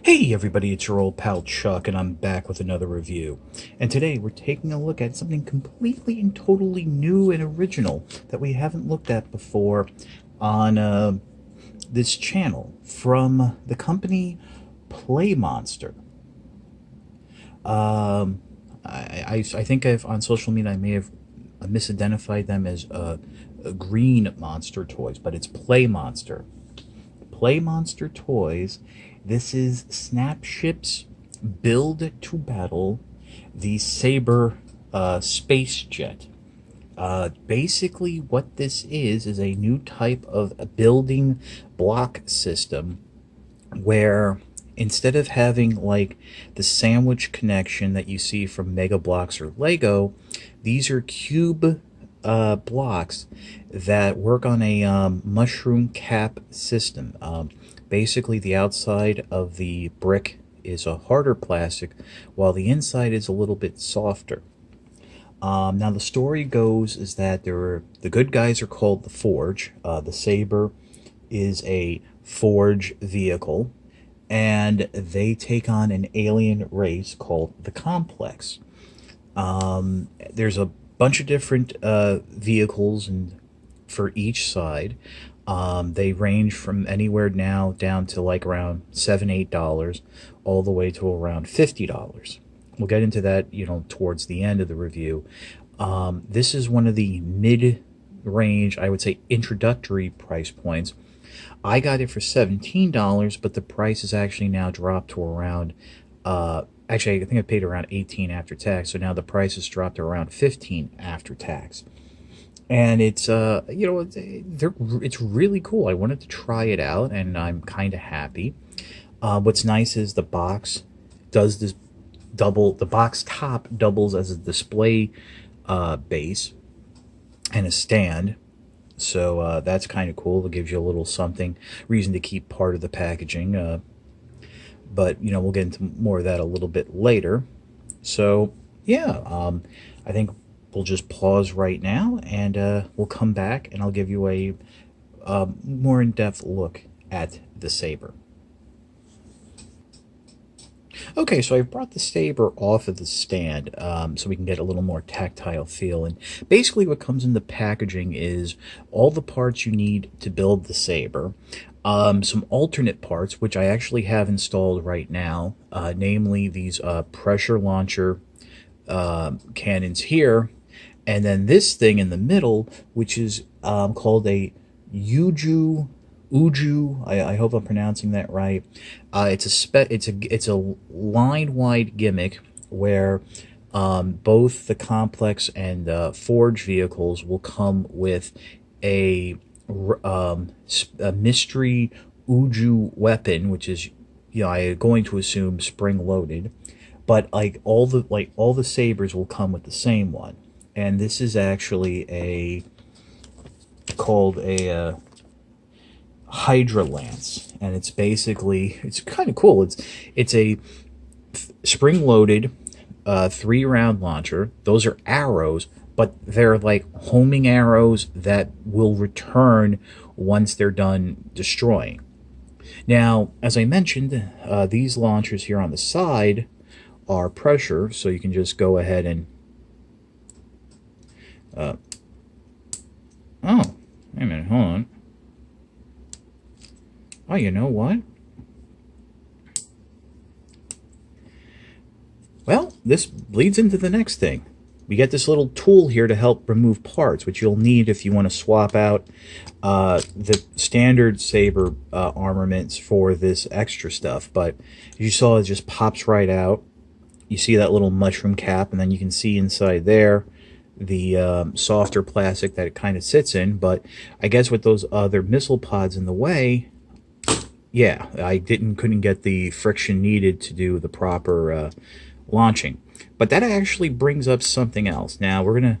Hey everybody, it's your old pal Chuck, and I'm back with another review. And today we're taking a look at something completely and totally new and original that we haven't looked at before on this channel from the company Play Monster. I think on social media I may have misidentified them as Green Monster Toys, but it's Play Monster. Play Monster Toys. This is Snapships Build to Battle, the Sabre space jet. Basically, what this is a new type of a building block system where instead of having like the sandwich connection that you see from Mega Blocks or Lego, these are cube blocks that work on a mushroom cap system. Basically, the outside of the brick is a harder plastic, while the inside is a little bit softer. Now, the story goes is that the good guys are called the Forge. The Sabre is a Forge vehicle, and they take on an alien race called the Complex. There's a bunch of different vehicles and for each side. They range from anywhere now down to like around $7-8, all the way to around $50. We'll get into that, towards the end of the review. This is one of the mid-range, I would say, introductory price points. I got it for $17, but the price is actually now dropped to around, actually, I think I paid around $18 after tax, so now the price has dropped to around $15 after tax. And it's, it's really cool. I wanted to try it out, and I'm kind of happy. What's nice is the box does this the box top doubles as a display base and a stand. So that's kind of cool. It gives you a little something, reason to keep part of the packaging. But, we'll get into more of that a little bit later. So, yeah, I think we'll just pause right now, and we'll come back, and I'll give you a more in-depth look at the Sabre. Okay, so I've brought the Sabre off of the stand so we can get a little more tactile feel. And basically what comes in the packaging is all the parts you need to build the Sabre, some alternate parts, which I actually have installed right now, namely these pressure launcher cannons here, and then this thing in the middle, which is called a Uju. I hope I'm pronouncing that right. It's a line-wide gimmick where both the Complex and Forge vehicles will come with a mystery Uju weapon, which is, I'm going to assume spring-loaded, but all the Sabres will come with the same one. And this is actually called a Hydra Lance, and it's kind of cool. It's a spring-loaded 3-round launcher. Those are arrows, but they're like homing arrows that will return once they're done destroying. Now, as I mentioned, these launchers here on the side are pressure, so you can just go ahead and oh, wait a minute, hold on. Oh, you know what? Well, this leads into the next thing. We get this little tool here to help remove parts, which you'll need if you want to swap out the standard Sabre armaments for this extra stuff. But as you saw, it just pops right out. You see that little mushroom cap, and then you can see inside there the softer plastic that it kind of sits in. But I guess with those other missile pods in the way, yeah, I couldn't get the friction needed to do the proper launching. But that actually brings up something else. Now I'm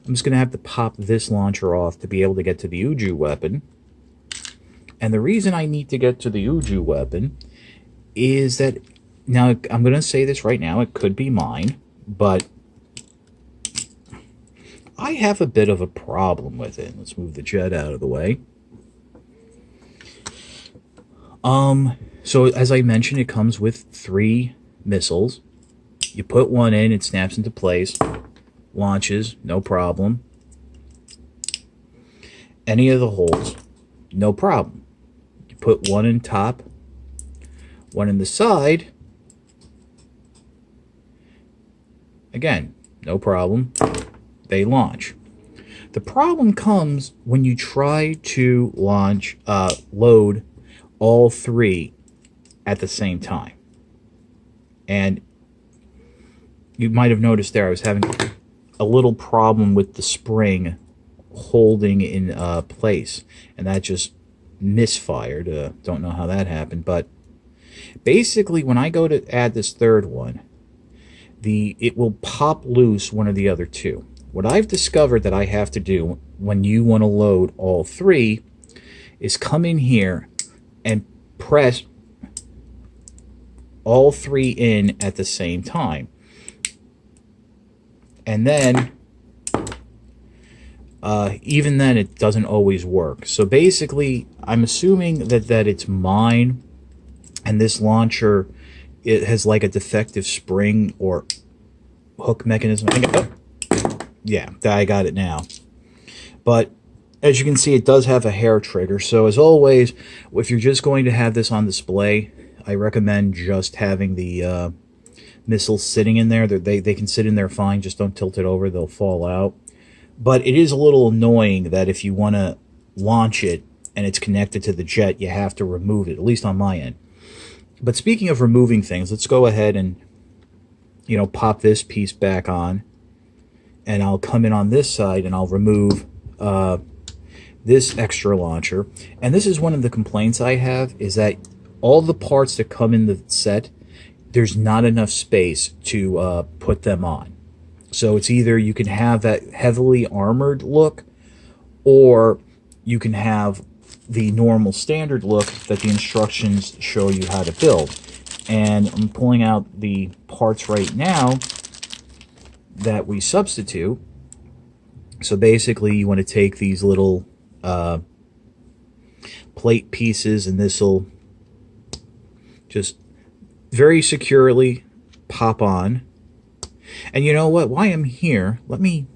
just gonna have to pop this launcher off to be able to get to the Uju weapon. And the reason I need to get to the Uju weapon is that, now I'm gonna say this right now, it could be mine, but I have a bit of a problem with it. Let's move the jet out of the way. So as I mentioned, it comes with 3 missiles. You put one in, it snaps into place, launches, no problem. Any of the holes, no problem. You put one in top, one in the side. Again, no problem. They launch. The problem comes when you try to load all 3 at the same time. And you might have noticed there I was having a little problem with the spring holding in place, and that just misfired. Don't know how that happened, but basically when I go to add this third one, it will pop loose one of the other 2. What I've discovered that I have to do when you want to load all 3 is come in here and press all 3 in at the same time. And then, even then, it doesn't always work. So basically, I'm assuming that it's mine, and this launcher, it has like a defective spring or hook mechanism. Yeah, I got it now. But as you can see, it does have a hair trigger. So as always, if you're just going to have this on display, I recommend just having the missiles sitting in there. They can sit in there fine. Just don't tilt it over. They'll fall out. But it is a little annoying that if you want to launch it and it's connected to the jet, you have to remove it, at least on my end. But speaking of removing things, let's go ahead and, pop this piece back on. And I'll come in on this side and I'll remove this extra launcher. And this is one of the complaints I have, is that all the parts that come in the set, there's not enough space to put them on. So it's either you can have that heavily armored look, or you can have the normal standard look that the instructions show you how to build. And I'm pulling out the parts right now that we substitute. So basically you want to take these little plate pieces, and this will just very securely pop on. And you know what? While I'm here, let me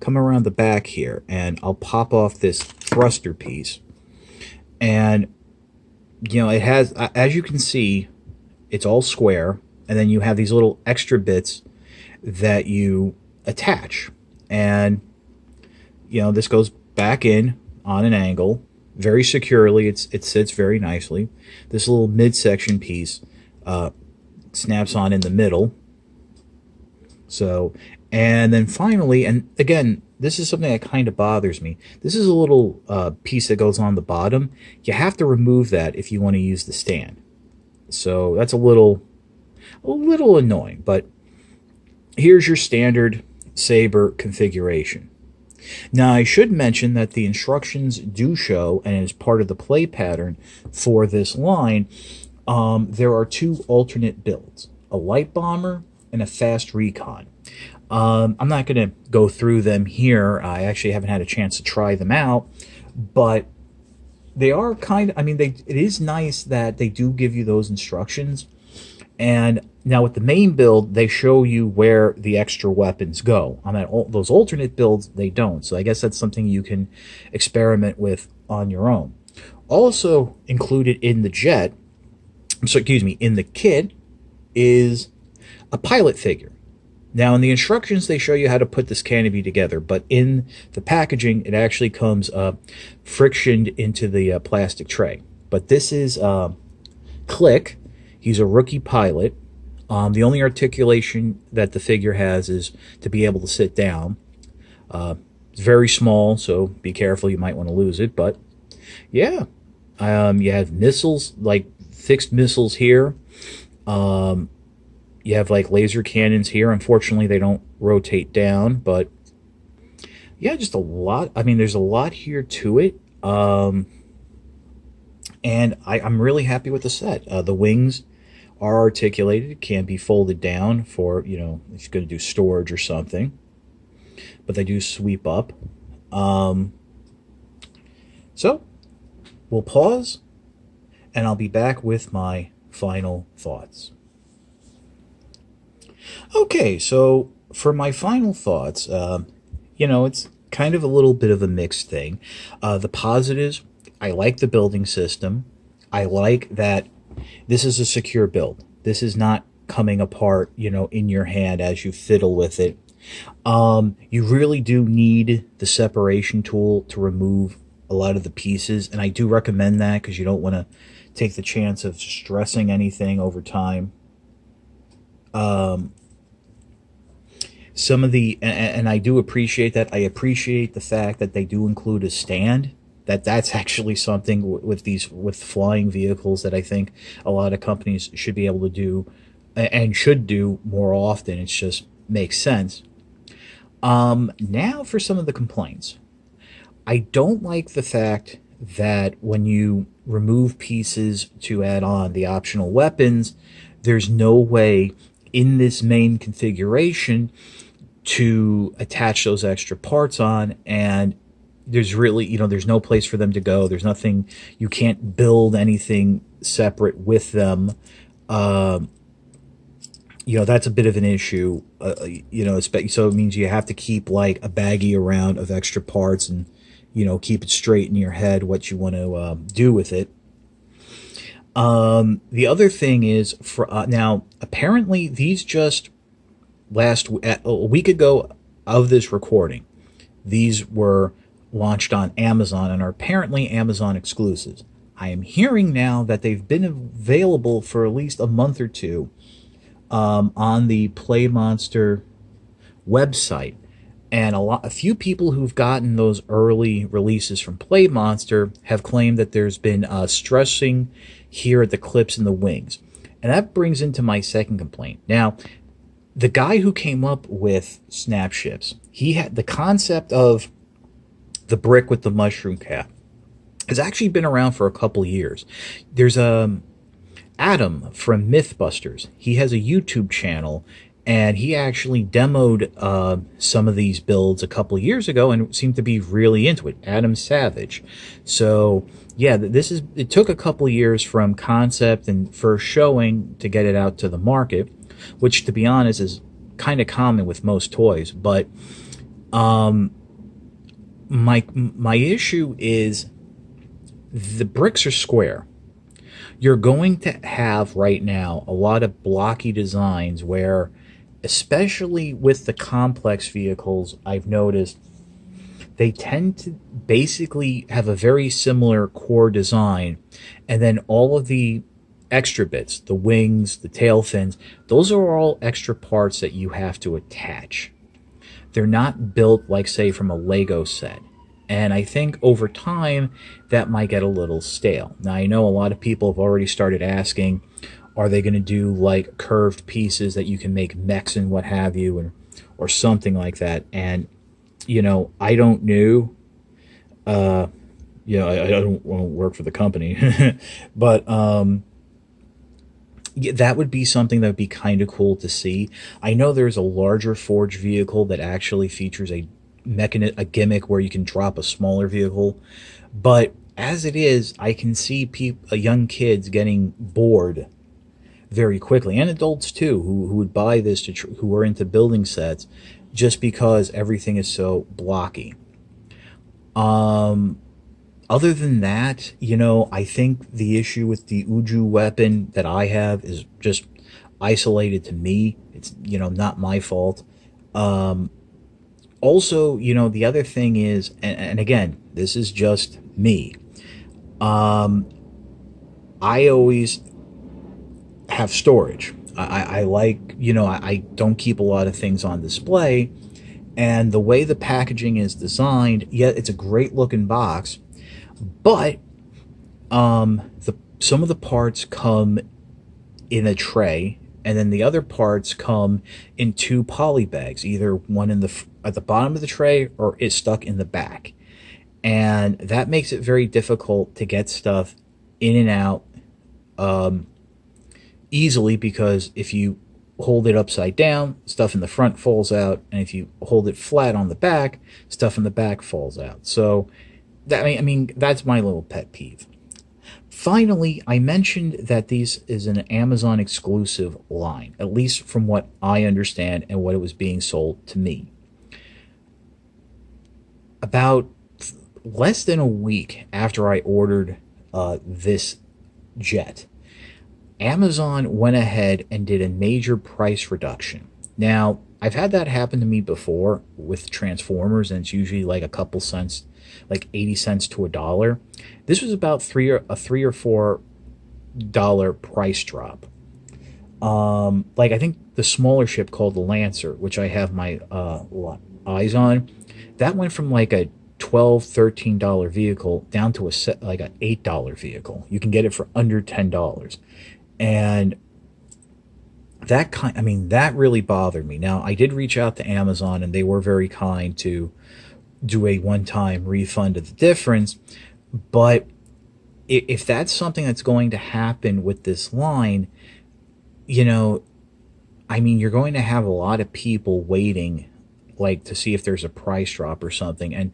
come around the back here, and I'll pop off this thruster piece. And, it has, as you can see, it's all square, and then you have these little extra bits that you attach. And, this goes back in on an angle very securely. It sits very nicely. This little midsection piece snaps on in the middle. So, and then finally, and again, this is something that kind of bothers me. This is a little piece that goes on the bottom. You have to remove that if you want to use the stand. So that's a little annoying, but here's your standard Sabre configuration. Now, I should mention that the instructions do show, and as part of the play pattern for this line, there are 2 alternate builds, a light bomber and a fast recon. I'm not going to go through them here. I actually haven't had a chance to try them out, but they are it is nice that they do give you those instructions. And now with the main build, they show you where the extra weapons go. On those alternate builds, they don't. So I guess that's something you can experiment with on your own. Also included in the in the kit, is a pilot figure. Now in the instructions, they show you how to put this canopy together, but in the packaging, it actually comes frictioned into the plastic tray. But this is Click. He's a rookie pilot. The only articulation that the figure has is to be able to sit down. It's very small, so be careful. You might want to lose it. But yeah, you have missiles, like fixed missiles here. You have like laser cannons here. Unfortunately, they don't rotate down. But yeah, just a lot. There's a lot here to it. And I'm really happy with the set. The wings are articulated, can be folded down for, if you're going to do storage or something. But they do sweep up. So, we'll pause, and I'll be back with my final thoughts. Okay, so for my final thoughts, it's kind of a little bit of a mixed thing. The positives, I like the building system. I like that this is a secure build. This is not coming apart, in your hand as you fiddle with it. You really do need the separation tool to remove a lot of the pieces, and I do recommend that because you don't want to take the chance of stressing anything over time. Some of the, and I do appreciate that. I appreciate the fact that they do include a stand. That's actually something with flying vehicles that I think a lot of companies should be able to do and should do more often. It just makes sense. Now for some of the complaints. I don't like the fact that when you remove pieces to add on the optional weapons, there's no way in this main configuration to attach those extra parts on, and there's really, there's no place for them to go. There's nothing, you can't build anything separate with them. That's a bit of an issue, so it means you have to keep like a baggie around of extra parts and, keep it straight in your head what you want to do with it. The other thing is, now, apparently these just a week ago of this recording, these were launched on Amazon and are apparently Amazon exclusives. I am hearing now that they've been available for at least a month or two on the Play Monster website, and a few people who've gotten those early releases from Play Monster have claimed that there's been stressing here at the clips and the wings, and that brings into my second complaint. Now, the guy who came up with Snapships, he had the concept of the brick with the mushroom cap has actually been around for a couple years. There's Adam from Mythbusters. He has a YouTube channel, and he actually demoed some of these builds a couple years ago and seemed to be really into it. Adam Savage. So yeah, it took a couple years from concept and first showing to get it out to the market, which, to be honest, is kind of common with most toys. But my issue is the bricks are square. You're going to have right now a lot of blocky designs where, especially with the complex vehicles, I've noticed they tend to basically have a very similar core design, and then all of the extra bits, the wings, the tail fins, those are all extra parts that you have to attach. They're not built like, say, from a Lego set. And I think over time, that might get a little stale. Now, I know a lot of people have already started asking, are they going to do like curved pieces that you can make mechs and what have you, or something like that? And, I don't know. I don't work for the company. But yeah, that would be something that would be kind of cool to see. I know there's a larger Forge vehicle that actually features a gimmick where you can drop a smaller vehicle, but as it is, I can see young kids getting bored very quickly, and adults too, who would buy this who are into building sets, just because everything is so blocky. Other than that, I think the issue with the Uju weapon that I have is just isolated to me. It's, not my fault. Also, the other thing is, and again, this is just me. I always have storage. I like, I don't keep a lot of things on display. And the way the packaging is designed, it's a great looking box, but some of the parts come in a tray, and then the other parts come in 2 poly bags, either one at the bottom of the tray or is stuck in the back. And that makes it very difficult to get stuff in and out easily, because if you hold it upside down, stuff in the front falls out, and if you hold it flat on the back, stuff in the back falls out. So that, I mean, that's my little pet peeve. Finally, I mentioned that these is an Amazon exclusive line, at least from what I understand and what it was being sold to me. About less than a week after I ordered this jet, Amazon went ahead and did a major price reduction. Now, I've had that happen to me before with Transformers, and it's usually like a couple cents, like 80 cents to a dollar. This was about $3 or $4 price drop. Like I think the smaller ship called the Lancer, which I have my eyes on, that went from like a $12, $13 vehicle down to like an $8 vehicle. You can get it for under $10. And that really bothered me. Now, I did reach out to Amazon and they were very kind to do a one-time refund of the difference. But if that's something that's going to happen with this line, you're going to have a lot of people waiting, like to see if there's a price drop or something. And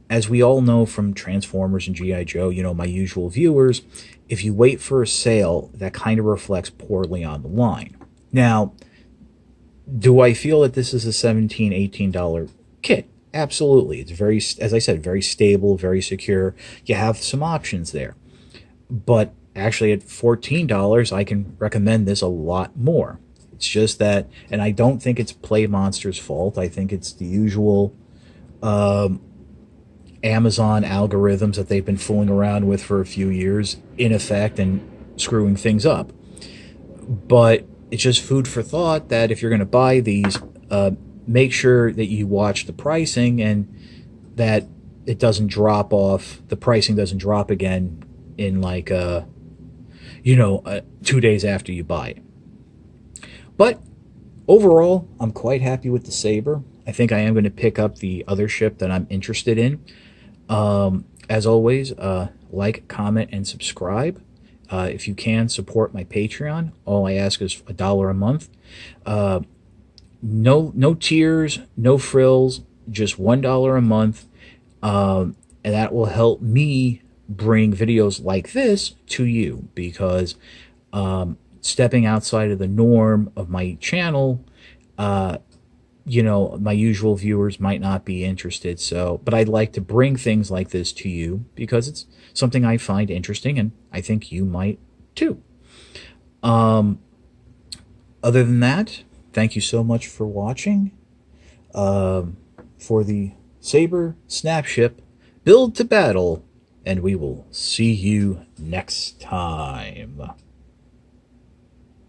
as we all know from Transformers and G.I. Joe, my usual viewers, if you wait for a sale, that kind of reflects poorly on the line. Now, do I feel that this is a $17, $18 kit? Absolutely. It's very, as I said, very stable, very secure. You have some options there. But actually at $14, I can recommend this a lot more. It's just that, and I don't think it's Play Monster's fault. I think it's the usual Amazon algorithms that they've been fooling around with for a few years in effect and screwing things up. But it's just food for thought that if you're going to buy these, make sure that you watch the pricing and that it doesn't drop off. The pricing doesn't drop again in like 2 days after you buy it. But overall, I'm quite happy with the Sabre. I think I am going to pick up the other ship that I'm interested in. As always, like, comment, and subscribe. If you can, support my Patreon. All I ask is $1 a month. No tiers, no frills, just $1 a month. And that will help me bring videos like this to you, because stepping outside of the norm of my channel, my usual viewers might not be interested. But I'd like to bring things like this to you because it's something I find interesting, and I think you might too. Other than that, thank you so much for watching. For the Sabre Snapship, build to battle, and we will see you next time.